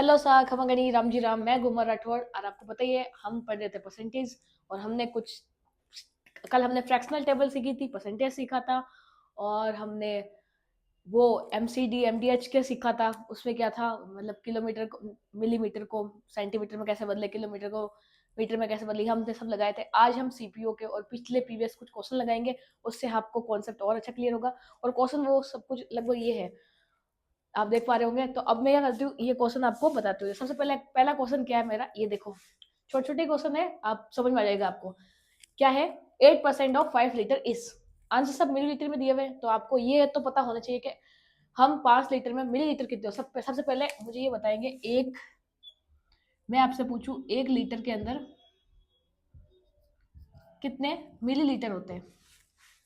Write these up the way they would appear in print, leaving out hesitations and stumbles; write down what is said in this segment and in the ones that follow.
Hello सा खमंगनी राम जी राम। मैं गुमर राठौड़ और आपको पता ही है हम पढ़ रहे थे परसेंटेज। और हमने कुछ कल हमने फ्रैक्शनल टेबल सीखी थी, परसेंटेज सीखा था। और हमने वो एमसीडी एमडीएच के सीखा था। उसमें क्या था, मतलब किलोमीटर को मिलीमीटर को सेंटीमीटर में कैसे बदले, किलोमीटर को मीटर में कैसे बदली, हमने सब लगाए थे। आज हम सीपीओ के और पिछले प्रीवियस कुछ क्वेश्चन लगाएंगे। उससे आपको कॉन्सेप्ट और अच्छा क्लियर होगा। और क्वेश्चन वो सब कुछ लगभग ये है, आप देख पा रहे होंगे। तो अब मैं क्या करती हूँ, ये क्वेश्चन आपको बताती हूँ। सबसे पहले पहला क्वेश्चन क्या है मेरा, ये देखो। छोटे छोटे क्वेश्चन है, आप समझ में आ जाएगा आपको। क्या है, 8% ऑफ 5 लीटर इज। आंसर सब मिलीलीटर में दिए हुए हैं, तो आपको ये तो पता होना चाहिए कि हम 5 लीटर में मिलीलीटर कितने हो। सबसे पहले मुझे ये बताएंगे, एक मैं आपसे पूछूं 1 लीटर के अंदर कितने मिलीलीटर होते हैं,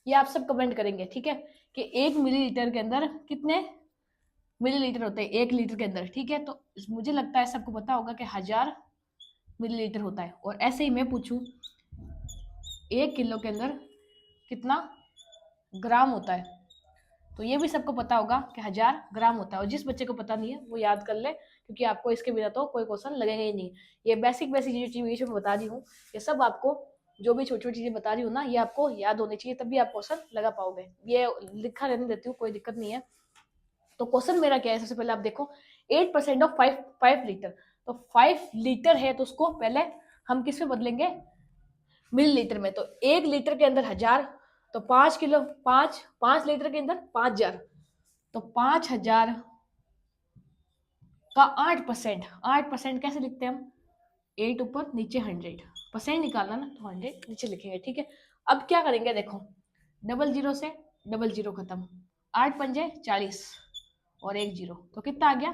ये आप सब कमेंट करेंगे, ठीक है। कि 1 मिलीलीटर के अंदर कितने मिलीलीटर होते हैं 1 लीटर के अंदर, ठीक है। तो मुझे लगता है सबको पता होगा कि 1000 मिलीलीटर होता है। और ऐसे ही मैं पूछूं 1 किलो के अंदर कितना ग्राम होता है, तो ये भी सबको पता होगा कि 1000 ग्राम होता है। और जिस बच्चे को पता नहीं है वो याद कर ले, क्योंकि आपको इसके बिना तो कोई क्वेश्चन लगेगा ही नहीं। ये बेसिक बेसिक जो चीजें मैं बता रही हूँ, ये सब आपको, जो भी छोटी छोटी चीजें बता रही हूँ ना, ये आपको याद होनी चाहिए, तभी आप क्वेश्चन लगा पाओगे। ये लिखा रहने देती हूँ, कोई दिक्कत नहीं है। तो क्वेश्चन मेरा क्या है, सबसे पहले आप देखो 8% ऑफ 5 लीटर। तो 5 लीटर है, तो उसको पहले हम किस में बदलेंगे, मिलीलीटर में। तो 1 लीटर के अंदर 1000, तो 5 किलो, 5 लीटर के अंदर 5000। तो 5000 का 8%, 8% कैसे लिखते हैं हम, 8 ऊपर नीचे 100%, निकालना ना तो 100 नीचे लिखेंगे, ठीक है। अब क्या करेंगे, देखो डबल जीरो से डबल जीरो खत्म, 8 पंजे 40 और 1 जीरो, तो कितना आ गया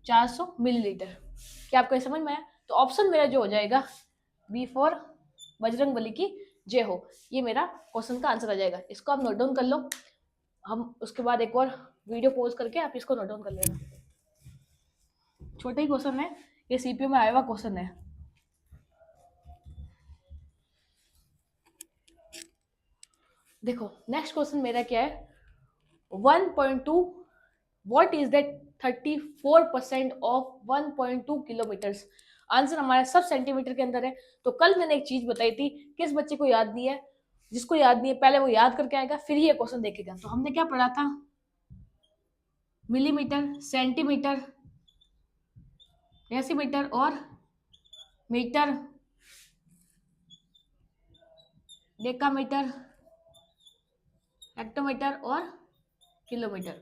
400 मिलीलीटर। क्या आपको ये समझ में आया? तो ऑप्शन मेरा जो हो जाएगा, बी फॉर बजरंग बली की जय हो, ये मेरा क्वेश्चन का आंसर आ जाएगा। इसको आप नोट डाउन कर लो, हम उसके बाद एक और वीडियो पोज करके आप इसको नोट डाउन कर लेना। छोटा ही क्वेश्चन है, ये सीपीयू में आया हुआ क्वेश्चन है। देखो नेक्स्ट क्वेश्चन मेरा क्या है, 1.2 what is that 34% of 1.2 kilometres. Answer हमारा सब सेंटीमीटर के अंदर है। तो कल मैंने एक चीज बताई थी, किस बच्चे को याद नहीं है, जिसको याद नहीं है पहले वो याद करके आएगा, फिर ये क्वेश्चन देखेगा। तो हमने क्या पढ़ा था, मिलीमीटर, सेंटीमीटर, डेसीमीटर और मीटर, डेकामीटर, हेक्टोमीटर और किलोमीटर।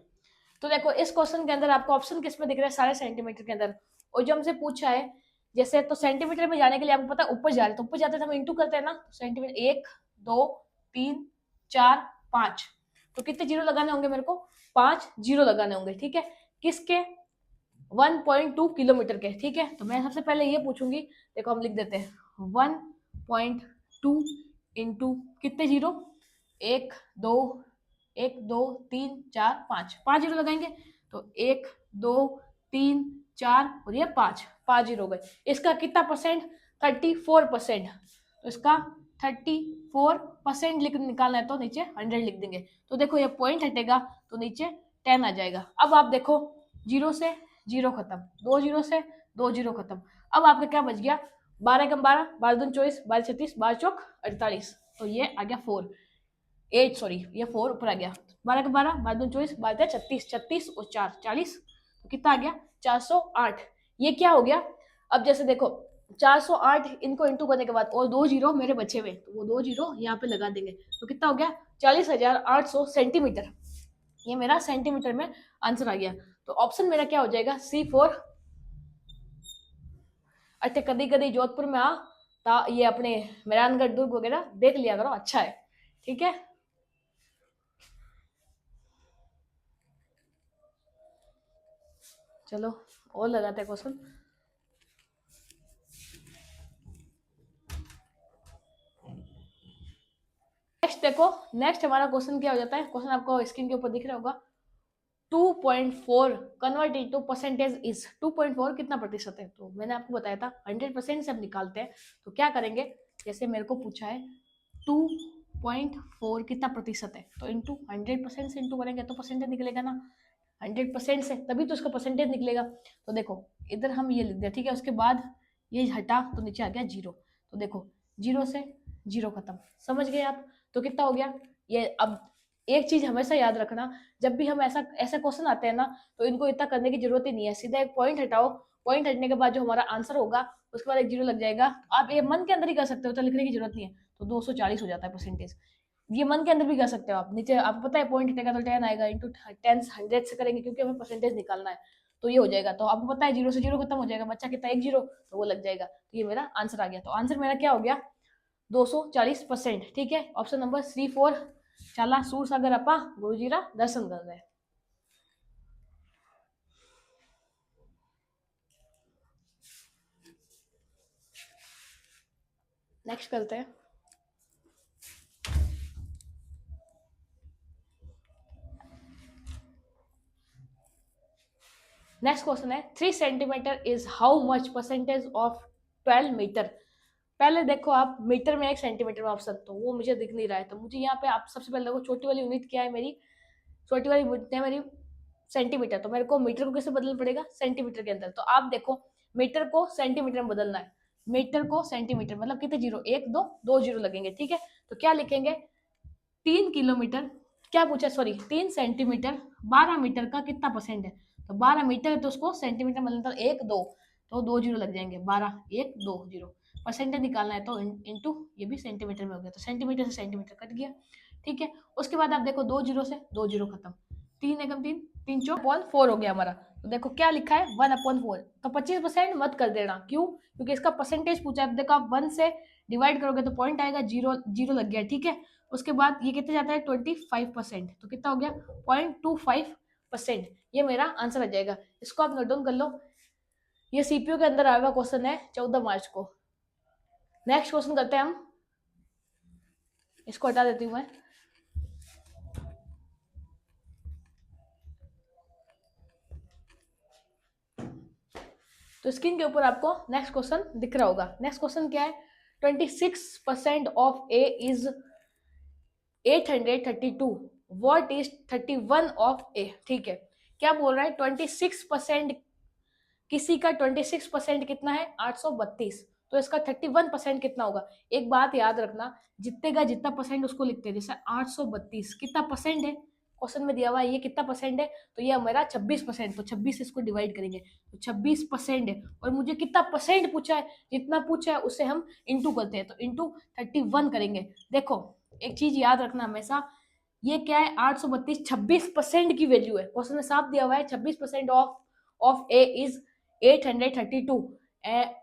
तो देखो इस क्वेश्चन के अंदर आपको ऑप्शन किस में दिख रहा है, सारे सेंटीमीटर के अंदर। और जो हमसे पूछा है, जैसे तो सेंटीमीटर में जाने के लिए आपको पता है ऊपर जा रहे, तो ऊपर जाते हैं तो हम इंटू करते हैं ना, सेंटीमीटर 1 2 3 4 5, तो कितने जीरो लगाने होंगे मेरे को, 5 जीरो लगाने होंगे, ठीक है। किसके, 1.2 किलोमीटर के, ठीक है। तो मैं सबसे पहले ये पूछूंगी, देखो हम लिख देते हैं 1.2 इंटू कितने जीरो, 1 2 1 2 3 4 5, 5 जीरो लगाएंगे। तो 1 2 3 4 और ये 5 जीरो हो गए। इसका कितना परसेंट, 34%। तो इसका 34% निकालना है, तो नीचे 100 लिख देंगे। तो देखो ये पॉइंट हटेगा तो नीचे 10 आ जाएगा। अब आप देखो जीरो से जीरो खत्म, 2 जीरो से 2 जीरो खत्म। अब आपका क्या बच गया, 12 कम 12, 12 दूनी 24, 12 36, 12 चौक 48। तो ये आ गया 8, सॉरी ये 4 ऊपर आ गया। 12 का 12, 12 दूनी 24, 12 36, और 4 40, तो कितना आ गया 408। ये क्या हो गया, अब जैसे देखो 408 इनको इंटू करने के बाद और 2 जीरो मेरे बचे हुए, तो वो 2 जीरो यहाँ पे लगा देंगे। तो कितना हो गया 40,800 सेंटीमीटर। ये मेरा सेंटीमीटर में आंसर आ गया। तो ऑप्शन मेरा क्या हो जाएगा, C4। अच्छा कभी कभी जोधपुर में आ ये अपने मेहरानगढ़ दुर्ग वगैरह देख लिया करो, अच्छा है, ठीक है। चलो और लगाते हैं क्वेश्चन। नेक्स्ट देखो, नेक्स्ट हमारा क्वेश्चन क्या हो जाता है, क्वेश्चन आपको स्क्रीन के ऊपर दिख रहा होगा। 2.4 कन्वर्ट इनटू परसेंटेज इज, 2.4 कितना प्रतिशत है, तो मैंने आपको बताया था 100% से हम निकालते हैं। तो क्या करेंगे, जैसे मेरे को पूछा है 2.4 कितना प्रतिशत है, तो इंटू 100% से इंटू करेंगे तो परसेंटेज निकलेगा ना। 100% से, तभी तो उसका परसेंटेज निकलेगा। तो देखो इधर हम ये लिख दिया, ठीक है। उसके बाद ये हटा तो नीचे आ गया 0। तो देखो 0 से 0 खत्म, समझ गए आप। तो कितना हो गया ये। अब एक चीज हमेशा याद रखना, जब भी हम ऐसा ऐसा क्वेश्चन आते हैं ना, तो इनको इतना करने की जरूरत ही नहीं है। सीधा एक पॉइंट हटाओ, पॉइंट हटने के बाद जो हमारा आंसर होगा उसके बाद एक 0 लग जाएगा। आप ये मन के अंदर ही कर सकते हो, तो लिखने की जरूरत नहीं है। तो 240 हो जाता है परसेंटेज। ये मन के अंदर भी कर सकते हो आप। नीचे आपको पता है पॉइंट हटेगा तो 10 आएगा, इंटू 10 100 से करेंगे क्योंकि हमें परसेंटेज निकालना है। तो ये हो जाएगा। तो आपको पता है 0 से 0 खत्म हो जाएगा, बच्चा कितना, एक 0, तो वो लग जाएगा। तो ये मेरा आंसर आ गया। तो आंसर मेरा क्या हो गया, 240%। ठीक है, ऑप्शन नंबर 3 4 चाला सूर सागर अपा गुरुजीरा दर्शन कर रहे हैं। नेक्स्ट करते हैं। नेक्स्ट क्वेश्चन है 3 centimetre is how much percentage of 12 metre. पहले देखो आप मीटर में, एक सेंटीमीटर में ऑप्शन, तो वो मुझे दिख नहीं रहा है। तो मुझे यहाँ पे आप सबसे पहले देखो छोटी वाली यूनिट क्या है मेरी, छोटी वाली यूनिट है मेरी सेंटीमीटर। तो मेरे को मीटर को कैसे बदलना पड़ेगा, सेंटीमीटर के अंदर। तो आप देखो मीटर को सेंटीमीटर में बदलना है। मीटर को सेंटीमीटर मतलब कितने जीरो, एक दो, दो जीरो लगेंगे, ठीक है। तो क्या लिखेंगे, 3 किलोमीटर, क्या पूछा सॉरी, 3 सेंटीमीटर 12 मीटर का कितना परसेंट है। तो 12 मीटर है तो उसको सेंटीमीटर मतलब एक दो, तो दो जीरो लग जाएंगे, 12 एक दो जीरो। परसेंटेज निकालना है तो इंटू ये भी सेंटीमीटर में हो गया, तो सेंटीमीटर से सेंटीमीटर कट गया, ठीक है। उसके बाद आप देखो दो जीरो से दो जीरो खत्म, तीन एकम तीन, तीन चौ अपॉन 4 हो गया हमारा। तो देखो क्या लिखा है 1/4। तो 25% मत कर देना, क्यों, क्योंकि इसका परसेंटेज पूछा है। देखो आप 1 से डिवाइड करोगे तो पॉइंट आएगा, जीरो जीरो लग गया, ठीक है। उसके बाद ये कितने जाता है 25%, तो कितना हो गया 0.25%। ये मेरा आंसर आ जाएगा। इसको आप नोट डाउन कर लो। ये सीपीयू के अंदर आया हुआ क्वेश्चन है 14 मार्च को। नेक्स्ट क्वेश्चन करते हैं हम, इसको हटा देती हूँ मैं। तो स्क्रीन के ऊपर आपको नेक्स्ट क्वेश्चन दिख रहा होगा। नेक्स्ट क्वेश्चन क्या है, 26% of A is 832, what is 31 of A. ठीक है, क्या बोल रहा है 26%, किसी का 26% कितना है 832, तो इसका 31% कितना होगा। एक बात याद रखना, जितने का जितना परसेंट उसको लिखते हैं। जैसे 832 कितना परसेंट है, क्वेश्चन में दिया हुआ है ये कितना परसेंट है, तो ये हमारा 26%, तो 26 इसको डिवाइड करेंगे तो 26% है। और मुझे कितना परसेंट पूछा है, जितना पूछा है उससे हम इंटू करते हैं, तो इंटू 31 करेंगे। देखो एक चीज याद रखना हमेशा, ये क्या है 832 26% की वैल्यू है। क्वेश्चन में साफ दिया हुआ है 26% of A is 832,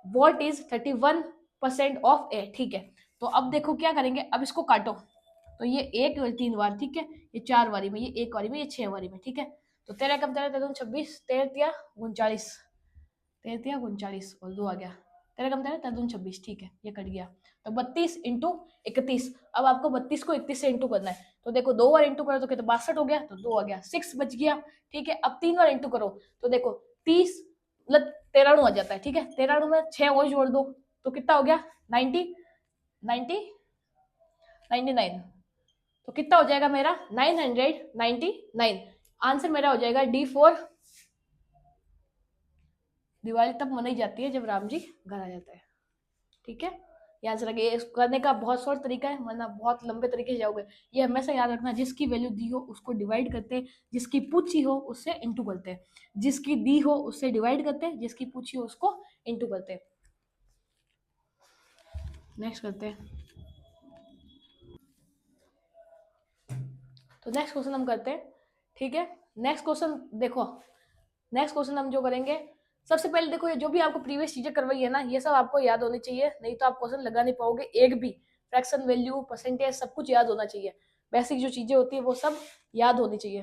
what is 31% of A. ठीक है, तो अब देखो क्या करेंगे, अब इसको काटो। तो ये एक 3 बार, ठीक है, ये 4 बारी में, ये एक बारी में, ये 6 बारी में, ठीक है। तो तेरह कम तेरह, तेरह 26, तेरह 39, तेरह 39 और 2 आ गया, तेरह कम तेरह, तेरह 26, ठीक है, ये कट गया। तो 32 इंटू 31। अब आपको 32 को 31 से इंटू करना है। तो देखो 2 बार इंटू करो तो कितना 62 हो गया, तो 2 आ गया, 6 बच गया, ठीक है। अब 3 बार इंटू करो तो देखो 30 मतलब 93 आ जाता है, ठीक है। 93 में 6 और जोड़ दो तो कितना हो गया 90, 90 99, तो कितना हो जाएगा मेरा 999। आंसर मेरा हो जाएगा D4। दिवाली तब मनाई जाती है जब राम जी घर आ जाता है, ठीक है। ये आंसर लगे, करने का बहुत शॉर्ट तरीका है, वरना बहुत लंबे तरीके से जाओगे। ये हमेशा याद रखना, जिसकी वैल्यू दी हो उसको डिवाइड करते हैं, जिसकी पूछी हो उससे इंटू करते हैं, जिसकी दी हो उससे डिवाइड करते हैं, जिसकी पूछी हो उसको इंटू करते हैं। नेक्स्ट करते हैं। तो नेक्स्ट क्वेश्चन हम करते हैं, ठीक है। नेक्स्ट क्वेश्चन देखो, नेक्स्ट क्वेश्चन हम जो करेंगे, सबसे पहले देखो ये जो भी आपको प्रीवियस चीजें करवाई है ना, ये सब आपको याद होनी चाहिए, नहीं तो आप क्वेश्चन लगा नहीं पाओगे एक भी। फ्रैक्शन वैल्यू, परसेंटेज, सब कुछ याद होना चाहिए। बेसिक जो चीजें होती है वो सब याद होनी चाहिए।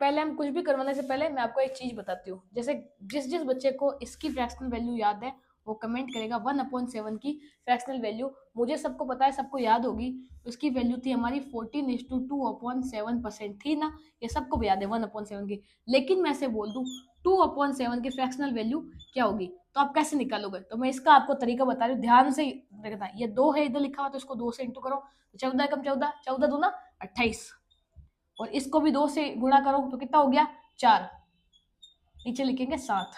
पहले हम कुछ भी करवाने से पहले मैं आपको एक चीज बताती हूँ। जैसे जिस जिस बच्चे को इसकी फ्रैक्शनल वैल्यू याद है वो कमेंट करेगा 1/7 की फ्रैक्शनल वैल्यू। मुझे सबको पता है, सबको याद होगी। उसकी वैल्यू थी हमारी 14:2/7% थी ना, ये सबको याद है 1/7 की। लेकिन मैं से बोल दूं 2/7 की फ्रैक्शनल वैल्यू क्या होगी, तो आप कैसे निकालोगे। तो मैं इसका आपको तरीका बता रही हूँ, ध्यान से देखना। ये 2 है इधर लिखा हुआ, तो इसको 2 से इंटू करो, 14 कम 14, 14 दूना 28, और इसको भी 2 से गुणा करो तो कितना हो गया 4, नीचे लिखेंगे 7,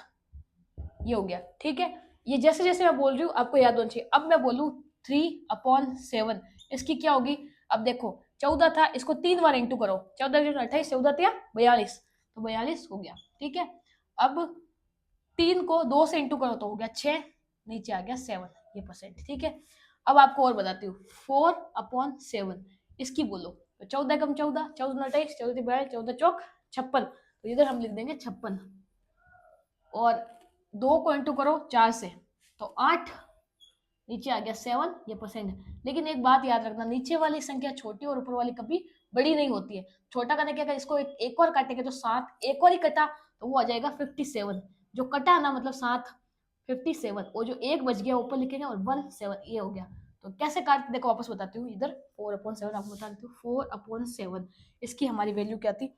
ये हो गया। ठीक है, ये जैसे जैसे मैं बोल रही हूँ आपको याद होना चाहिए। अब मैं बोलूँ 3/7, इसकी क्या होगी? अब देखो 14 था, इसको 3 बार इंटू करो, 14 28, 14 42, तो 42 हो गया। ठीक है, अब 3 को 2 से इंटू करो तो हो गया 6, नीचे आ गया 7, ये परसेंट। ठीक है, अब आपको और बताती हूँ 4/7, इसकी बोलो तो 14 कम 14, 14 28, 14 42, 14 चौक 56, तो इधर हम लिख देंगे 56, और 2 को इंटू करो 4 से तो 8, नीचे आ गया 7, ये परसेंट। लेकिन एक बात याद रखना, नीचे वाली संख्या छोटी और ऊपर वाली कभी बड़ी नहीं होती है। छोटा करने के अगर इसको एक और काटेंगे तो 7, एक और ही कटा तो वो आ जाएगा 57, जो कटा ना मतलब 7 57, और जो एक बच गया ऊपर लिखेंगे और 17, ये हो गया। तो कैसे काट, देखो वापस बताती हूँ, इधर 4/7 आपको बता देती हूँ। 4/7 इसकी हमारी वैल्यू क्या थी?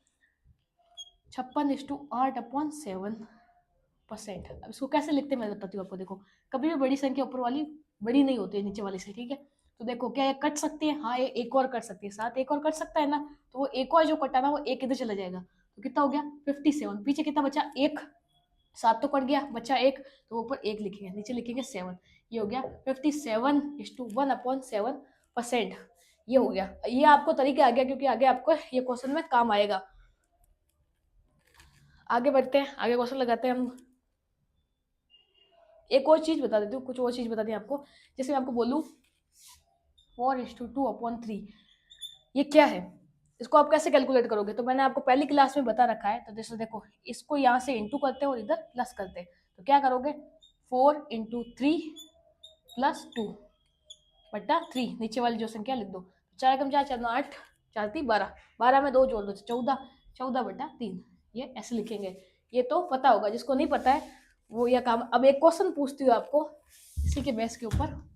56:8/7%। अब इसको कैसे लिखते हैं मैं बताती हूँ आपको। देखो कभी भी बड़ी संख्या ऊपर वाली बड़ी नहीं होती है नीचे वाली से। ठीक है, तो देखो क्या ये कट सकती है? हाँ, ये एक और कट सकती है, 7 एक और कट सकता है ना, तो वो एक और जो कटा ना वो एक इधर चला जाएगा, तो कितना हो गया 57। पीछे कितना बचा? एक, 7 तो कट गया, बचा एक, तो ऊपर एक लिखेंगे, नीचे लिखेंगे 7, ये हो गया 57:1/7%, ये हो गया। ये आपको तरीका आ गया क्योंकि आगे आपको ये क्वेश्चन में काम आएगा। आगे बढ़ते हैं, आगे क्वेश्चन लगाते हैं हम। एक और चीज बता देती हूँ, कुछ और चीज बता दी आपको। जैसे मैं आपको बोलूँ 4:2/3, ये क्या है? इसको आप कैसे कैलकुलेट करोगे? तो मैंने आपको पहली क्लास में बता रखा है। तो जैसे देखो, इसको यहाँ से इंटू करते हैं और इधर प्लस करते हैं, तो क्या करोगे? 4 × 3 + 2/3, नीचे वाली जो संख्या लिख दो। 4 कम 4 4 8, 4 3 12, 12 में 2 जोड़ दो 14, 14/3, ये ऐसे लिखेंगे। ये तो पता होगा, जिसको नहीं पता है वो यह काम। अब एक क्वेश्चन पूछती हूँ आपको इसी के बेस के ऊपर।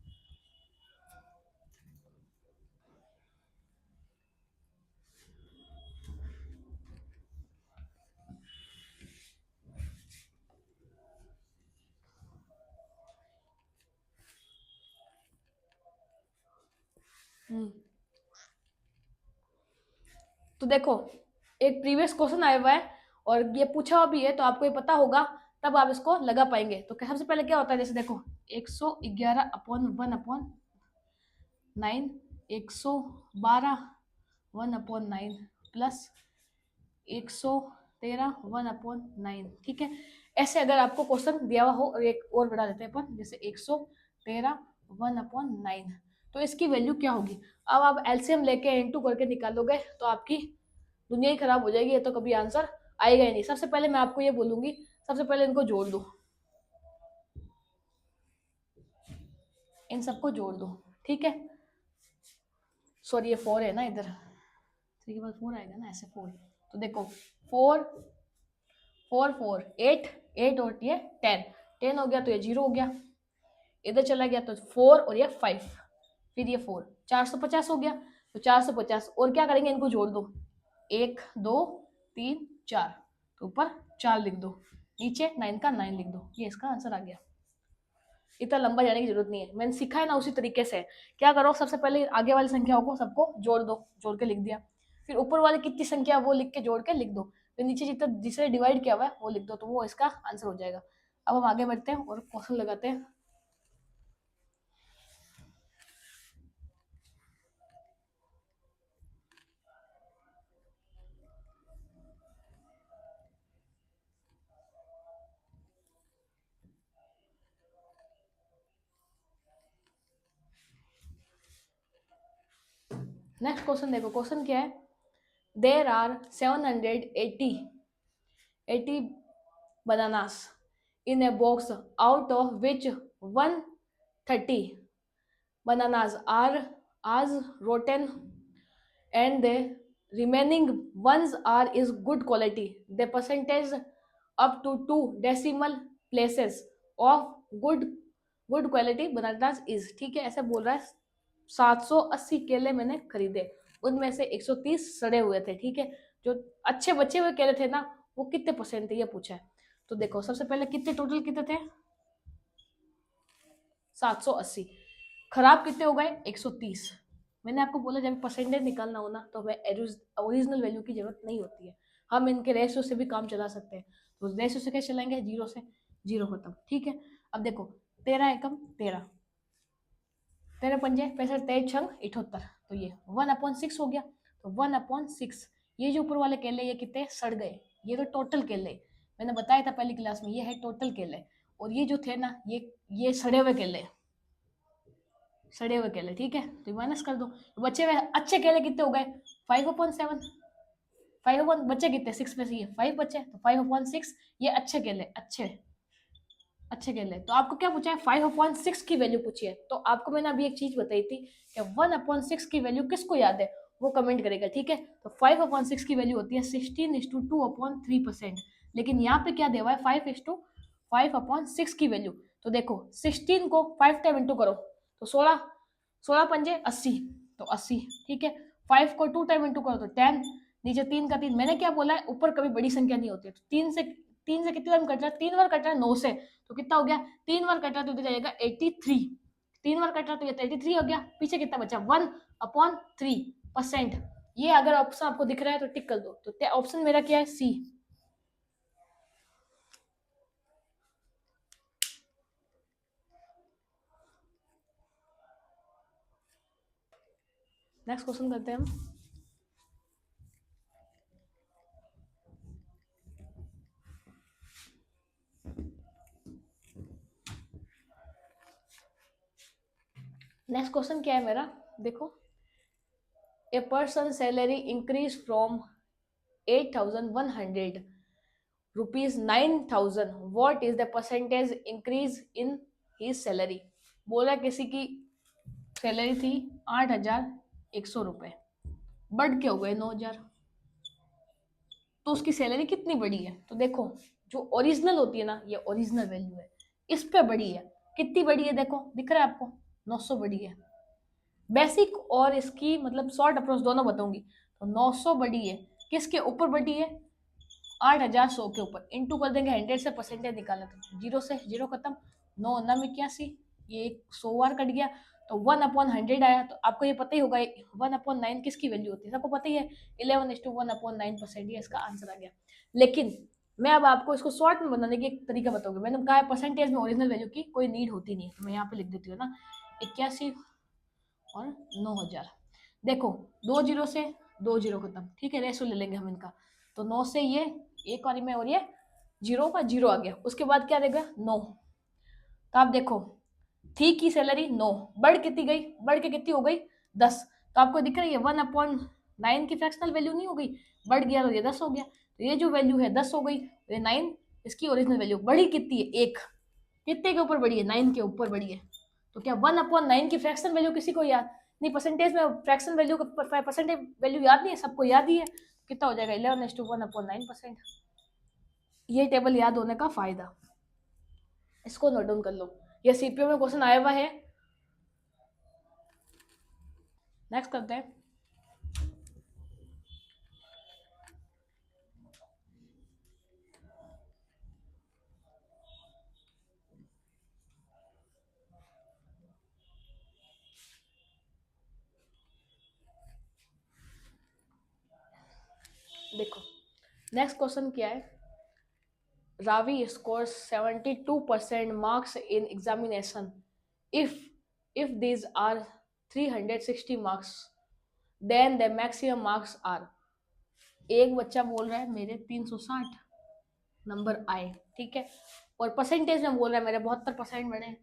तो देखो एक प्रीवियस क्वेश्चन आया हुआ है और ये पूछा हुआ भी है, तो आपको ये पता होगा, तब आप इसको लगा पाएंगे। तो सबसे पहले क्या होता है? जैसे देखो 111/1/9, 112/1/9 प्लस 113/1/9। ठीक है, ऐसे अगर आपको क्वेश्चन दिया हुआ हो, और एक और बढ़ा देते हैं अपन, जैसे 113/1/9, तो इसकी वैल्यू क्या होगी? अब आप एलसीएम लेके इनटू करके निकालोगे तो आपकी दुनिया ही खराब हो जाएगी, ये तो कभी आंसर आएगा ही नहीं। सबसे पहले मैं आपको ये बोलूंगी, सबसे पहले इनको जोड़ दो, इन सबको जोड़ दो। ठीक है, सॉरी ये 4 है ना, इधर 3 के बाद 4 आएगा ना, ऐसे 4। तो देखो 4 4 4 8 8 और ये 10 10 हो गया, तो ये 0 हो गया, इधर चला गया तो 4 और ये 5, फिर ये 4, 450 हो गया। तो 450 और क्या करेंगे? इनको जोड़ दो, 1 2 3 4, तो ऊपर 4 लिख दो, नीचे 9 का 9 लिख दो, ये इसका आंसर आ गया। इतना लंबा जाने की जरूरत नहीं है, मैंने सीखा है ना, उसी तरीके से। क्या करो, सबसे पहले आगे वाली संख्याओं को सबको जोड़ दो, जोड़ के लिख दिया, फिर ऊपर वाली कितनी संख्या वो लिख के जोड़ के लिख दो, फिर नीचे जितना जिससे डिवाइड किया हुआ है वो लिख दो, तो वो इसका आंसर हो जाएगा। अब हम आगे बढ़ते हैं और क्वेश्चन लगाते हैं। नेक्स्ट क्वेश्चन देखो, क्वेश्चन क्या है? There are 780 bananas in a box, out of which 130 bananas are as rotten and the remaining ones are is good quality. The percentage up to 2 decimal places of good quality bananas is। ठीक है, ऐसे बोल रहा है 780 केले मैंने खरीदे, उनमें से 130 सड़े हुए थे। ठीक है, जो अच्छे बचे हुए केले थे ना वो कितने परसेंट थे, ये पूछा है। तो देखो सबसे पहले कितने टोटल कितने थे? 780, खराब कितने हो गए? 130। मैंने आपको बोला जब परसेंटेज निकालना हो ना तो हमें ओरिजिनल वैल्यू की जरूरत नहीं होती है, हम इनके रेशियो से भी काम चला सकते हैं। तो रेशियो से कैसे चलाएंगे, जीरो से, जीरो खत्म, ठीक है। अब देखो 13 एकम 13, 13 पंजे 65, 23 छंग 78, तो ये 1/6 हो गया। तो 1/6, ये जो ऊपर वाले केले ये कितने सड़ गए, ये तो टोटल केले, मैंने बताया था पहली क्लास में, ये है टोटल केले। और ये जो थे ना ये सड़े हुए केले, सड़े हुए केले, ठीक है। तो माइनस कर दो, बचे हुए अच्छे केले कितने हो गए, 5/7, 5 बचे कितने, 6 में से ये 5 बचे, तो 5/6 ये अच्छे केले, अच्छे अच्छे केले। तो आपको क्या पूछा है, 5/6 की वैल्यू पूछी है। तो आपको मैंने अभी एक चीज बताई थी कि 1/6 की वैल्यू किसको याद है, वो कमेंट करेगा, ठीक है। तो 5/6 की वैल्यू होती है 16:2/3%। लेकिन यहाँ पे क्या देवा है, 5/6 की वैल्यू। तो देखो 16 को 5 टाइम इंटू करो तो 16, 16 पंजे 80, तो 80, ठीक है। 5 को 2 टाइम इंटू करो तो 10, नीचे 3 का 3, मैंने क्या बोला है, ऊपर कभी बड़ी संख्या नहीं होती है। तो 3 से कितनी बार कट रहा है, 3 बार कट रहा है 9 से, तो कितना हो गया, 3 बार कट रहा तो इधर जाएगा 83, 3 बार कट रहा तो ये 83 हो गया। पीछे कितना बचा, 1/3%। ये अगर ऑप्शन आपको दिख रहा है तो टिक कर दो। तो ऑप्शन मेरा क्या है, सी। नेक्स्ट क्वेश्चन करते हैं हम। नेक्स्ट क्वेश्चन क्या है मेरा, देखो, a person salary increase from 8,100 rupees 9,000, what is the percentage increase in his salary. बोला किसी की सैलरी थी 8,100 रुपए, बढ़ के हो गए 9,000, तो उसकी सैलरी कितनी बड़ी है। तो देखो जो ओरिजिनल होती है ना, ये ओरिजिनल वैल्यू है, इस पे बड़ी है। कितनी बड़ी है, देखो दिख रहा है आपको, 900 बड़ी है। बेसिक और इसकी मतलब शॉर्ट अप्रोच दोनों बताऊंगी। तो 900 बड़ी है, किसके ऊपर बड़ी है, 8,100 के ऊपर। इंटू कर देंगे 100 से, परसेंटेज निकालना, तो जीरो से जीरो खत्म, 9×9 81, ये 100 बार कट गया, तो 1/100 आया। तो आपको ये पता ही होगा 1/9 किसकी वैल्यू होती है, सबको पता ही है, 11:1/9%, ये इसका आंसर आ गया। लेकिन मैं अब आपको इसको शॉर्ट में बनाने की एक तरीका बताऊंगी। मैंने कहा है परसेंटेज में ओरिजिनल वैल्यू की कोई नीड होती नहीं है, तो मैं यहाँ पे लिख देती हूँ ना, 81 और 9,000। देखो 2 जीरो से 2 जीरो खत्म, ठीक है, रेशो ले लेंगे हम इनका। तो 9 से ये एक वाली में और ये जीरो का जीरो आ गया, उसके बाद क्या देगा 9। तो आप देखो थी की सैलरी 9, बढ़ कितनी गई, बढ़ के कितनी हो गई 10। तो आपको दिख रही है 1/9 की फ्रैक्शनल वैल्यू नहीं हो गई, बढ़ गया तो ये 10 हो गया। तो ये जो वैल्यू है 10 हो गई, ये 9 इसकी ओरिजिनल वैल्यू बढ़ी कितनी है, एक, कितने के ऊपर बढ़ी है, 9 के ऊपर बढ़ी है। तो क्या 1/9 की फ्रैक्शन वैल्यू किसी को याद नहीं, परसेंटेज में फ्रैक्शन वैल्यू परसेंटेज वैल्यू याद नहीं है, सबको याद ही है। कितना हो जाएगा 11:1/9%। ये टेबल याद होने का फायदा, इसको नोट डाउन कर लो, ये सीपीयू में क्वेश्चन आया हुआ है। नेक्स्ट करते हैं। देखो नेक्स्ट क्वेश्चन क्या है, Ravi scores 72% marks in examination. If these are 360 marks, then the maximum marks are। एक बच्चा बोल रहा है मेरे 360 नंबर आए, ठीक है, और परसेंटेज में बोल रहा है मेरे 72% बने।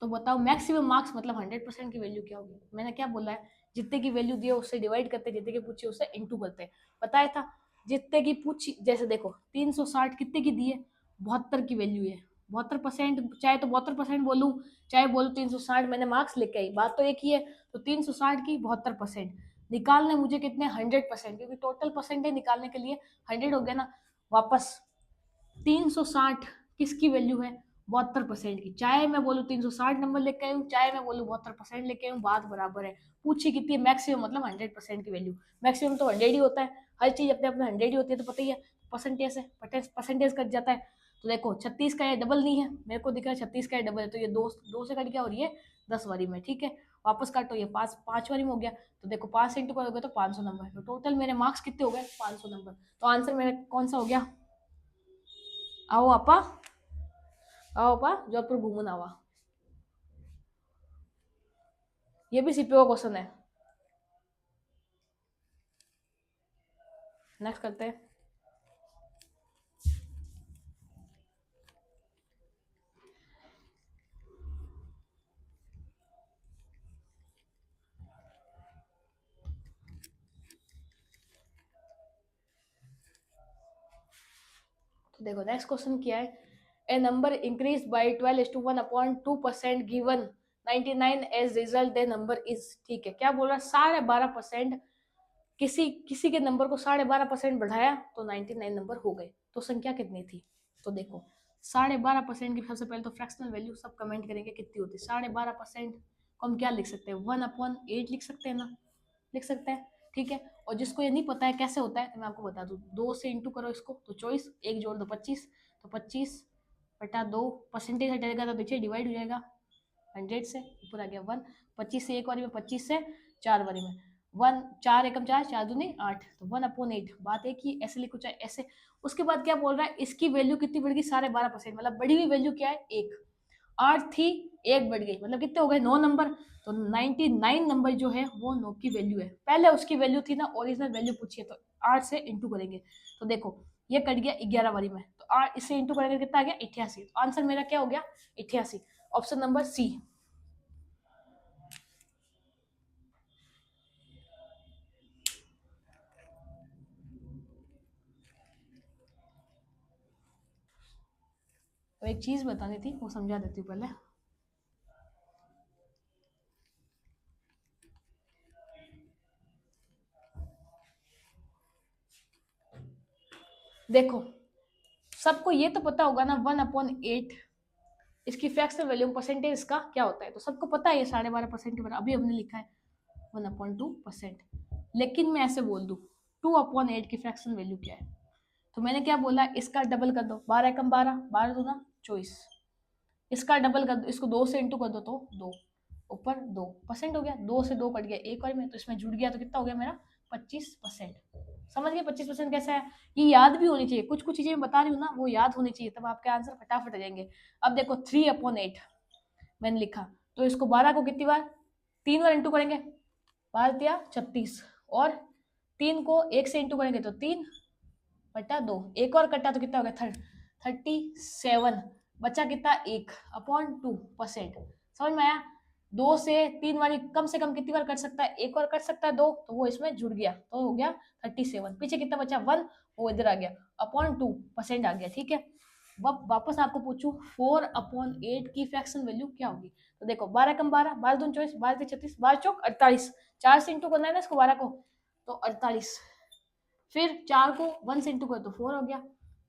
तो बताओ मैक्सिमम मार्क्स मतलब 100% की वैल्यू क्या होगी। मैंने क्या बोला है, जितने की वैल्यू दी है उससे डिवाइड करते, जितने की पूछी उससे इंटू करते। बताया था जितने की पूछी, जैसे देखो 360 कितने की दी है, 72 की वैल्यू है, 72%, चाहे तो 72% बोलूँ, चाहे बोलूँ 360, मैंने मार्क्स लेके आई, बात तो एक ही है। तो 360 की 72% निकालने मुझे कितने 100%, क्योंकि टोटल परसेंटेज निकालने के लिए 100 हो गया ना। वापस 360 किसकी वैल्यू है, 72% की। चाहे मैं बोलूँ 360 नंबर लेके आई हूँ, चाहे मैं बोलूँ 72% लेके आई हूँ, बात बराबर है। पूछी कितनी है, मैक्सिमम मतलब 100% की वैल्यू। मैक्सिमम तो 100 ही होता है, हर चीज अपने अपने 100 ही होती है, तो पता ही है परसेंटेज है, परसेंटेज कट जाता है। तो देखो 36 का ये डबल नहीं है, मेरे को दिख रहा है 36 का ये डबल है, तो ये दो दो से कट गया और ये 10 वाली में, ठीक है। वापस काटो, ये पाँच वाली में हो गया, तो देखो 5 से इंटू करोगे तो 500 नंबर, तो टोटल मेरे मार्क्स कितने हो गए 500 नंबर। तो आंसर मेरा कौन सा हो गया? आओ आपा, आओ आपा जोधपुर घूमन आवा। ये भी सीपीओ का क्वेश्चन है। नेक्स्ट करते हैं। तो देखो नेक्स्ट क्वेश्चन क्या है, a number increase by 12:1/2% given 99 as result the number is, ठीक है। क्या बोल रहा है, 12.5%, किसी किसी के नंबर को 12.5% बढ़ाया तो 99 नंबर हो गए, तो संख्या कितनी थी? तो देखो 12.5% की सबसे पहले तो फ्रैक्शनल वैल्यू सब कमेंट करेंगे कितनी होती है। 12.5% को हम क्या लिख सकते हैं, 1/8 लिख सकते हैं ना, लिख सकते हैं, ठीक है। और जिसको ये नहीं पता है कैसे होता है तो मैं आपको बता दूं, 2 से इंटू करो इसको तो 24, एक जोड़ दो 25, तो 25/2, परसेंटेज हटेगा तो पीछे डिवाइड हो जाएगा 100 से, ऊपर आ गया 1, 25 से एक बारी में, 25 से 4 बारी में, 1 4 एकम 4, 4 दूनी 8, तो 1/8, बात एक ही, ऐसे लिखो चाहे ऐसे। उसके बाद क्या बोल रहा है, इसकी वैल्यू कितनी बढ़ गई 12.5%, मतलब बढ़ी हुई वैल्यू क्या है 1, 8 थी 1 बढ़ गई, मतलब कितने हो गए 9 नंबर। तो 99 नंबर जो है वो 9 की वैल्यू है, पहले उसकी वैल्यू थी ना, ओरिजिनल वैल्यू पूछिए तो 8 से इंटू करेंगे, तो देखो ये कट गया 11 वाली में, तो 8 इससे इंटू करेंगे कितना आ गया 88, तो आंसर मेरा क्या हो गया 88, ऑप्शन नंबर सी। तो एक चीज बतानी थी वो समझा देती हूँ पहले। देखो सबको ये तो पता होगा ना 1/8 इसकी फ्रैक्शनल वैल्यू परसेंटेज इसका क्या होता है, तो सबको पता है ये 12.5% के बराबर, अभी हमने लिखा है 1/2%। लेकिन मैं ऐसे बोल दूं 2/8 की फ्रैक्शन वैल्यू क्या है, तो मैंने क्या बोला, इसका डबल कर दो, 12 एकम 12, 12 दूना 24, इसका डबल कर दो, इसको 2 से इंटू कर दो तो 2, ऊपर 2% हो गया, 2 से 2 कट गया एक बार में, तो इसमें जुड़ गया तो कितना हो गया मेरा 25%। समझ गए 25% कैसा है, ये याद भी होनी चाहिए, कुछ कुछ चीजें मैं बता रही हूँ ना वो याद होनी चाहिए, तब आपके आंसर फटाफट आ जाएंगे। अब देखो 3/8 मैंने लिखा, तो इसको 12 को कितनी बार 3 बार इंटू करेंगे, 12 36, और 3 को 1 से इंटू करेंगे तो 3/2, एक और कटा तो कितना हो गया 37, बचा कितना 1/2%। समझ में आया, 2 से 3 वाली कम से कम कितनी बार कर सकता है, एक और कर सकता है 2, तो वो इसमें जुड़ गया तो हो गया 37, पीछे कितना बचा 1, वो इधर आ गया 2% आ गया, ठीक है। वापस आपको पूछूं 4/8 की फ्रैक्शन वैल्यू क्या होगी, तो देखो 12 कम 12, 12 दून 24, 12 36, 12 चौक 48, 4 से इंटू करना है ना इसको 12 को, तो 48, फिर 4 को 1 से इंटू कर तो 4 हो गया,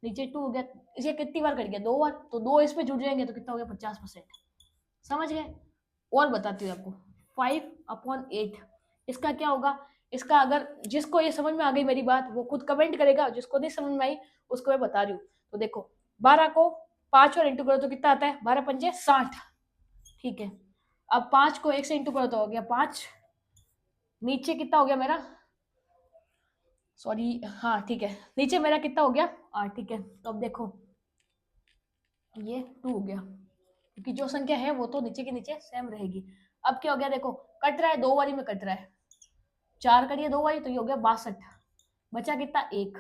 नीचे 2 हो गया, इसे कितनी बार कट गया 2 बार, तो 2 इसमें जुड़ जाएंगे तो कितना हो गया 50%। समझ गए, और बताती हूँ आपको 5/8 इसका क्या होगा, इसका अगर जिसको ये समझ में आ गई मेरी बात वो खुद कमेंट करेगा, जिसको नहीं समझ में आई उसको मैं बता रही हूँ। तो देखो 12 को 5 और इंटू करो तो कितना आता है, 12 पंजे 60, ठीक है। अब 5 को 1 से इंटू करो तो हो गया 5, नीचे कितना हो गया मेरा, सॉरी हाँ ठीक है, नीचे मेरा कितना हो गया 8, ठीक है। तो अब देखो ये 2 हो गया, क्योंकि जो संख्या है वो तो नीचे के नीचे सेम रहेगी। अब क्या हो गया, देखो कट रहा है 2 बारी में कट रहा है, 4 करिए 2 बारी तो ये हो गया 62, बचा कितना 1,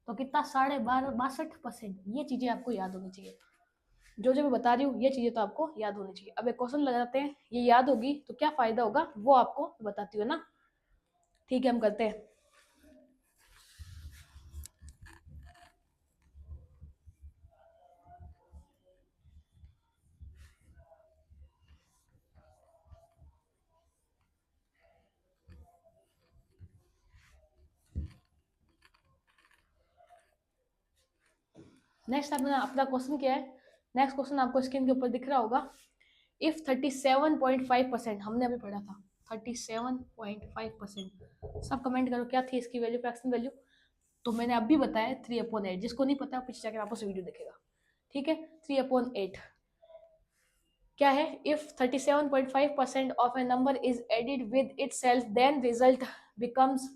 तो कितना 62%। ये चीजें आपको याद होनी चाहिए, जो जो मैं बता रही हूँ ये चीजें तो आपको याद होनी चाहिए। अब एक क्वेश्चन लगाते हैं, ये याद होगी तो क्या फायदा होगा वो आपको बताती हूँ ना, ठीक है हम करते हैं। नेक्स्ट अपना क्वेश्चन क्या है, नेक्स्ट क्वेश्चन आपको स्क्रीन के ऊपर दिख रहा होगा, इफ 37.5%, हमने अभी पढ़ा था 37.5%, सब कमेंट करो क्या थी इसकी वैल्यू, फ्रैक्शन वैल्यू। तो मैंने अभी बताया 3/8, जिसको नहीं पता पीछे जाकर वापस वीडियो देखेगा। ठीक है, 3/8 क्या है, if 37.5% of a number is added with itself then result becomes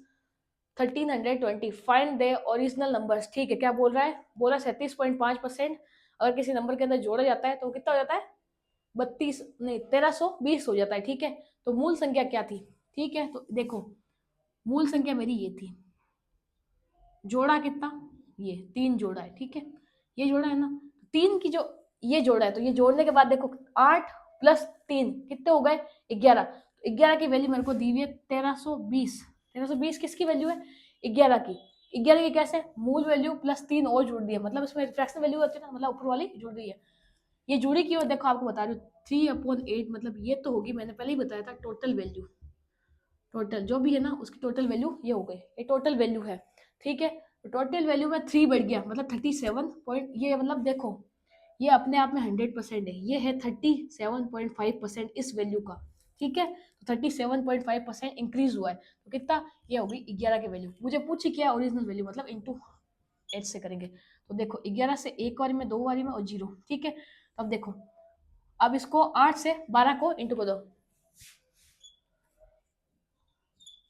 1320, find the original numbers. ठीक है, क्या बोल रहा है, बोला 37.5% अगर किसी नंबर के अंदर जोड़ा जाता है तो कितना हो जाता है, 32 नहीं 1320 हो जाता है। ठीक है, तो मूल संख्या क्या थी, ठीक है, तो देखो मूल संख्या मेरी ये थी, जोड़ा कितना, ये 3 जोड़ा है। ठीक है, ये जोड़ा है ना, 3 की जो ये जोड़ा है, तो ये जोड़ने के बाद देखो 8 प्लस 3 कितने हो गए, 11। 11 की वैल्यू मेरे को दी हुई है 1320। 1320 किसकी वैल्यू है, 11 की। 11 की कैसे, मूल वैल्यू प्लस 3 और जोड़ दिया, मतलब इसमें फ्रैक्शनल वैल्यू होती है ना, मतलब ऊपर वाली जुड़ रही है, ये जुड़ी की। और देखो आपको बता रही हूँ 3/8 मतलब ये तो होगी, मैंने पहले ही बताया था, टोटल वैल्यू, टोटल जो भी है ना उसकी टोटल वैल्यू ये हो गई, ये टोटल वैल्यू है। ठीक है, तो टोटल वैल्यू में 3 बढ़ गया, मतलब 37 पॉइंट, ये मतलब देखो ये अपने आप में 100% है, ये है 37.5% इस वैल्यू का। ठीक है, तो 37.5% इंक्रीज हुआ है, तो कितना, ये होगी 11 की वैल्यू। मुझे पूछी क्या ओरिजिनल वैल्यू, मतलब इंटू 8 से करेंगे, तो देखो 11 से एक बारी में, दो बारी में और 0। ठीक है, अब देखो, अब इसको 8 से 12 को इंटू कर दो,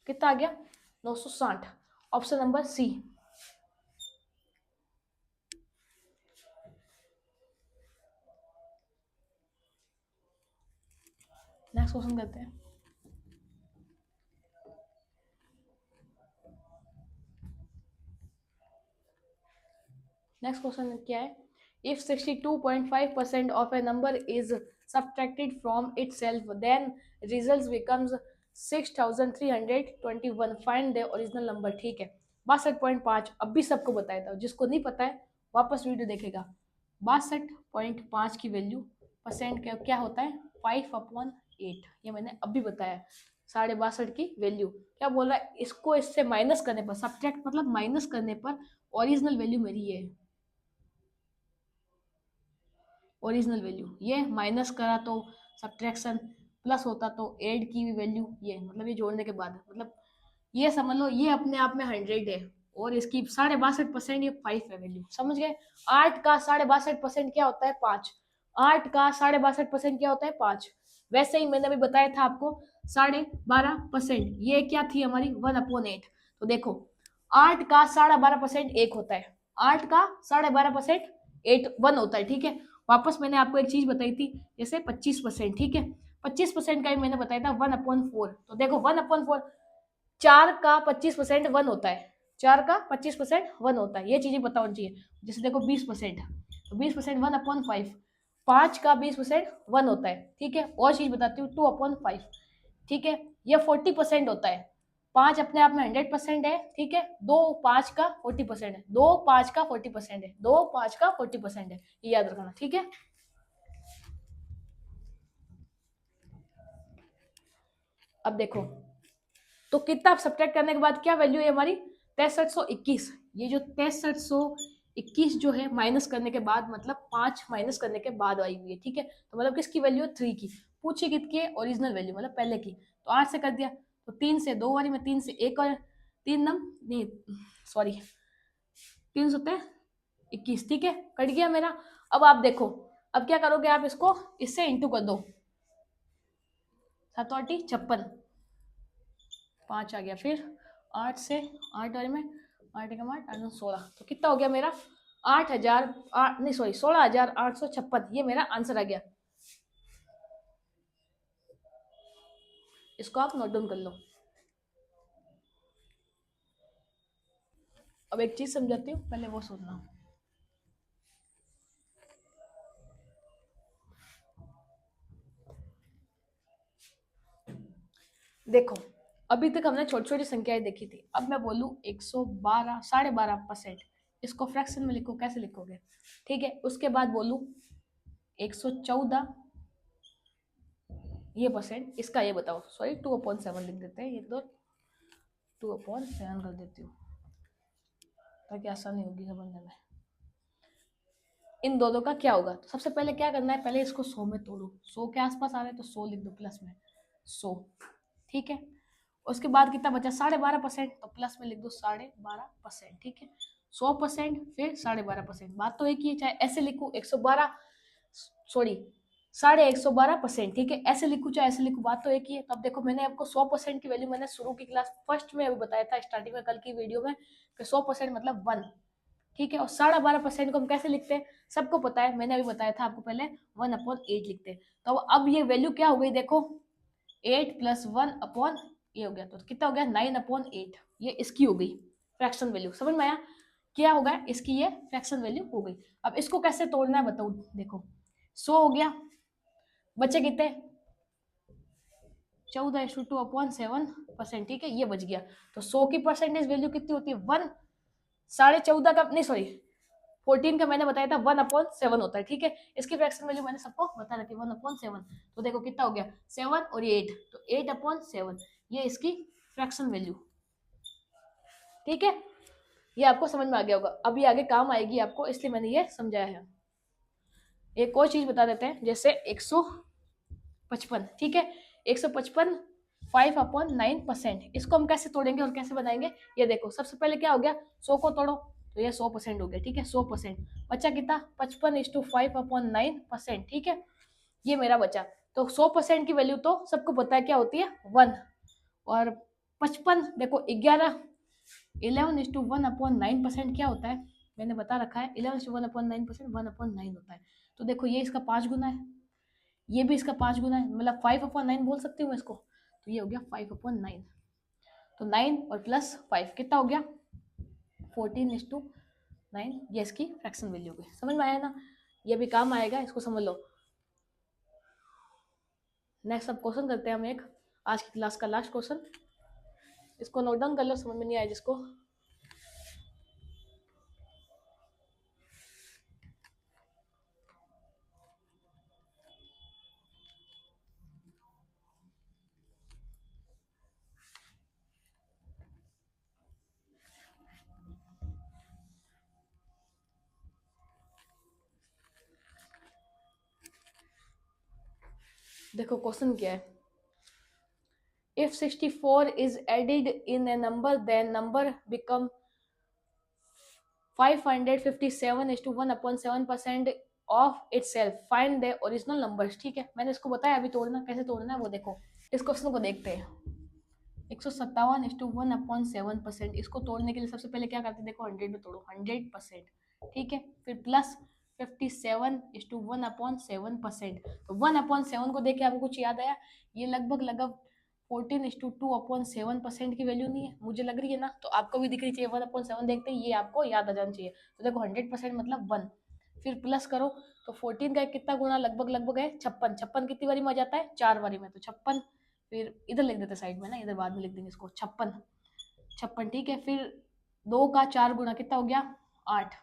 कितना आ गया, 960। Option number C. Next question करते हैं। नेक्स्ट क्वेश्चन क्या है, if 62.5% of a number is subtracted from itself then results becomes 6321, find the original number। ठीक है, 62.5 अब भी सबको बताया था, जिसको नहीं पता है वापस वीडियो देखेगा। 62.5 की वैल्यू परसेंट क्या होता है, 5/8, ये मैंने अभी बताया, 62.5 की वैल्यू। क्या बोल रहा है, इसको इससे माइनस करने पर, सब्ट्रैक्ट मतलब माइनस करने पर ओरिजिनल वैल्यू मेरी ये है, ओरिजिनल वैल्यू ये माइनस करा तो सब्ट्रैक्शन, प्लस होता तो ऐड की हुई वैल्यू ये, मतलब ये जोड़ने के बाद, मतलब ये समझ लो ये अपने आप में 100 है, और इसकी 62.5% ये 5 है वैल्यू, समझ गए। 8 का 62.5% क्या होता है, 5। 8 का 62.5% क्या होता है, 5। वैसे ही मैंने अभी बताया था आपको 12.5%, ये क्या थी हमारी 1/8। तो देखो 8 का 12.5% 1 होता है, 8 का 12.5% 1 होता है। ठीक है, वापस मैंने आपको एक चीज बताई थी, जैसे 25%। ठीक है, 25% का ही मैंने बताया था 1/4। तो देखो 1/4, 4 का 25% 1 होता है, 4 का 25% 1 होता है, ये चीजें पता होनी चाहिए। जैसे देखो 20%, तो 20% 1/5, 5 का 20% 1 होता है। ठीक है, और चीज बताती हूँ 2/5। ठीक है, ये 40% होता है, 5 अपने आप में 100% है। ठीक है, 2 5 का 40% है, 2 5 का 40% है, 2 5 का 40% है, ये याद रखना। ठीक है, अब देखो, तो कितना सब्ट्रैक्ट करने के बाद क्या वैल्यू है हमारी, 6321। ये जो 6321 जो है माइनस करने के बाद, मतलब 5 माइनस करने के बाद आई हुई है। ठीक है, तो मतलब किसकी वैल्यू है, 3 की। पूछी कितकी है, ओरिजिनल वैल्यू मतलब पहले की, तो 8 से कर दिया, तो 3 से दो बारी में, 3 से एक और, 3 नम नहीं सॉरी 3 सत्ते 21। ठीक है, कट गया मेरा। अब आप देखो, अब क्या करोगे आप, इसको इससे इंटू कर दो, 7×8 = 56, 5 आ गया, फिर 8 से 8 वाले में 8 का 8 तो कितना हो गया मेरा, 8,000 नहीं सॉरी 16,856, ये मेरा आंसर आ गया। इसको आप नोट डाउन कर लो। अब एक चीज समझाती हूँ, पहले वो सुनना। देखो अभी तक हमने छोटी छोटी संख्याएं देखी थी, अब मैं बोलूँ 112 12.5%, इसको फ्रैक्शन में लिखो, कैसे लिखोगे। ठीक है, उसके बाद बोलूँ 114 ये परसेंट, इसका ये बताओ, सॉरी 2/7 लिख देते हैं, ये तो 2/7 कर देती हूँ ताकि आसानी होगी समझने में। इन दोनों का क्या होगा, तो सबसे पहले क्या करना है, पहले इसको 100 में तोड़ो, 100 के आसपास आ रहे हैं तो 100 लिख दो प्लस में, 100। ठीक है, उसके बाद कितना बचा, 12.5%, तो प्लस में लिख दो 12.5%। ठीक है, 100%, फिर 12.5%। बात तो एक ही है, चाहे ऐसे लिखूं 112, सॉरी 112%, ठीक है, ऐसे लिखूं चाहे ऐसे लिखूं, बात तो एक ही है। तो अब देखो मैंने आपको 100% की वैल्यू मैंने शुरू की क्लास फर्स्ट में अभी बताया था, स्टार्टिंग में कल की वीडियो में, कि 100% मतलब 1, ठीक है। और 12.5% को हम कैसे लिखते हैं, सबको पता है, मैंने अभी बताया था आपको पहले, 1/8 लिखते हैं। तो अब ये वैल्यू क्या हो गई देखो, 8 + 1/, ये हो गया, तो कितना हो गया 9/8, ये इसकी हो गई फ्रैक्शन वैल्यू। समझ में आया क्या होगा, इसकी ये फ्रैक्शन वैल्यू हो गई। अब इसको कैसे तोड़ना है बताओ, देखो 100 हो गया, बचे कितने 14:2/7%, ठीक है, ये बच गया। तो 100 की परसेंटेज वैल्यू कितनी होती है 1, 14.5 का नहीं सॉरी 14 का मैंने बताया था 1/7 होता है, ठीक है। इसकी फ्रैक्शन वैल्यू मैंने सबको बता रखी 1/7। तो देखो कितना हो गया 7 और ये 8, तो 8/7 ये इसकी फ्रैक्शन वैल्यू, ठीक है। ये आपको समझ में आ गया होगा, अब ये आगे काम आएगी आपको, इसलिए मैंने ये समझाया है। एक और चीज बता देते हैं, जैसे 155, ठीक है, 155 5/9%, इसको हम कैसे तोड़ेंगे और कैसे बनाएंगे, ये देखो सबसे पहले क्या हो गया 100 को तोड़ो, तो ये 100% हो गया, ठीक है, 100%। बचा कितना 55:5/9%, ठीक है, ये मेरा बचा। तो 100% की वैल्यू तो सबको पता है क्या होती है 1, और 55 देखो 11:1/9% क्या होता है, मैंने बता रखा है 11:1/9%, 1/9 होता है। तो देखो ये इसका 5 गुना है, ये भी इसका 5 गुना है, मतलब 5/9 बोल सकती हूँ मैं इसको। तो ये हो गया 5/9, तो 9 और प्लस 5 कितना हो गया 14:9, ये इसकी फ्रैक्शन वैल्यू हो गई। समझ में आया ना, ये भी काम आएगा, इसको समझ लो। नेक्स्ट अब क्वेश्चन करते हैं हम एक, आज की क्लास का लास्ट क्वेश्चन, इसको नोट डाउन कर लो, समझ में नहीं आया जिसको। देखो क्वेश्चन क्या है, if 64 is added in a number then number become 557:1/7% of itself, find the original numbers, ठीक है। मैंने इसको बताया अभी तोड़ना कैसे तोड़ना है, वो देखो इस क्वेश्चन को देखते हैं। 157:1/7%, इसको तोड़ने के लिए सबसे पहले क्या करते हैं, देखो 100 में तोड़ो 100%, ठीक है, फिर प्लस 57:1/7%, तो 1/7 को देख के आपको कुछ याद आया, ये लगभग लगभग 14:2/7% की वैल्यू नहीं है, मुझे लग रही है ना, तो आपको भी दिख रही चाहिए 1/7 देखते ही ये आपको याद आ जाना चाहिए। तो देखो 100% मतलब 1, फिर प्लस करो, तो 14 का कितना गुना लगभग लगभग है 56, 56 कितनी बारी में आ जाता है 4 बारी में, तो 56, फिर इधर लिख देते साइड में ना, इधर बाद में लिख देंगे इसको 56, 56, ठीक है। फिर 2 का 4 गुना कितना हो गया 8,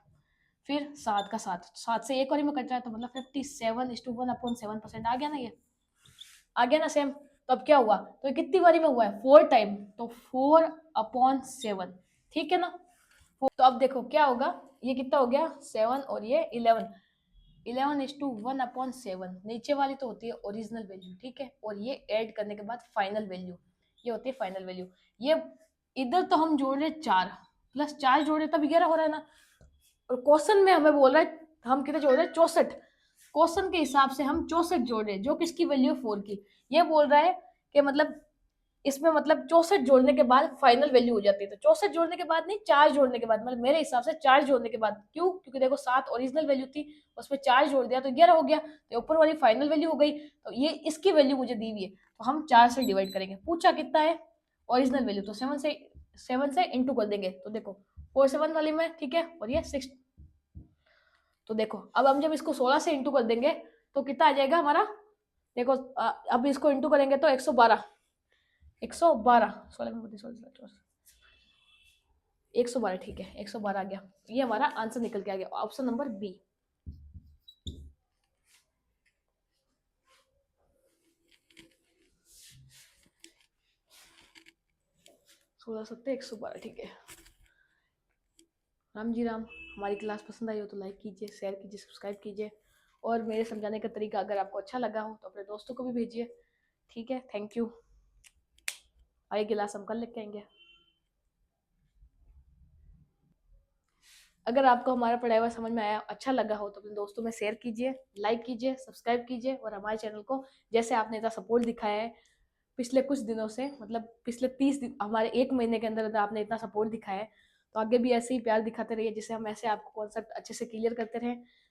फिर 7 का 7, 7 से एक बारी में कट रहा है, तो मतलब 57:1/7% आ गया ना, ये आ गया ना सेम। तो अब क्या हुआ, तो ये कितनी बारी में हुआ है 4 टाइम, तो 4/7, ठीक है ना। तो अब देखो क्या होगा, ये कितना हो गया 7 और ये 11, 11:1/7, नीचे वाली तो होती है ओरिजिनल वैल्यू, ठीक है, और ये ऐड करने के बाद फाइनल वैल्यू, ये होती है फाइनल वैल्यू। ये इधर तो हम जोड़ रहे 4 प्लस 4 जोड़ रहे तब 11 हो रहा है ना, और क्वेश्चन में हमें बोल रहा है हम कितने जोड़ रहे हैं 64, क्वेश्चन के हिसाब से हम 64 जोड़ रहे हैं, जो किसकी वैल्यू 4 की। ये बोल रहा है कि मतलब इसमें मतलब 64 जोड़ने के बाद फाइनल वैल्यू हो जाती है, तो 64 जोड़ने के बाद नहीं 4 जोड़ने के बाद, मतलब मेरे हिसाब से 4 जोड़ने के बाद, क्यों, क्योंकि देखो 7 ओरिजिनल वैल्यू थी, उसमें 4 जोड़ दिया तो 11 हो गया, तो ऊपर वाली फाइनल वैल्यू हो गई, तो ये इसकी वैल्यू मुझे दी हुई है, तो हम 4 से डिवाइड करेंगे। पूछा कितना है ओरिजिनल वैल्यू, तो 7 से इंटू कर देंगे, तो देखो 47 वाली में, ठीक है, और ये 6, तो देखो अब हम जब इसको 16 से इंटू कर देंगे तो कितना आ जाएगा हमारा, देखो अब इसको इंटू करेंगे तो 112, 112 16 में 112, ठीक है 112 आ गया, ये हमारा आंसर निकल के आ गया, ऑप्शन नंबर बी। 16 × 7 112, ठीक है। राम जी राम। हमारी क्लास पसंद आई हो तो लाइक कीजिए, शेयर कीजिए, सब्सक्राइब कीजिए, और मेरे समझाने का तरीका अगर आपको अच्छा लगा हो तो अपने दोस्तों को भी भेजिए, ठीक है। Thank you. आगे क्लास हम कल लेके आएंगे। अगर आपको हमारा पढ़ाया हुआ समझ में आया, अच्छा लगा हो, तो अपने दोस्तों में शेयर कीजिए, लाइक कीजिए, सब्सक्राइब कीजिए, और हमारे चैनल को जैसे आपने इतना सपोर्ट दिखाया है पिछले कुछ दिनों से, मतलब पिछले 30 दिन, हमारे 1 महीने के अंदर अंदर आपने इतना सपोर्ट दिखाया है, तो आगे भी ऐसे ही प्यार दिखाते रहिए, जिससे हम ऐसे आपको कॉन्सेप्ट अच्छे से क्लियर करते रहें।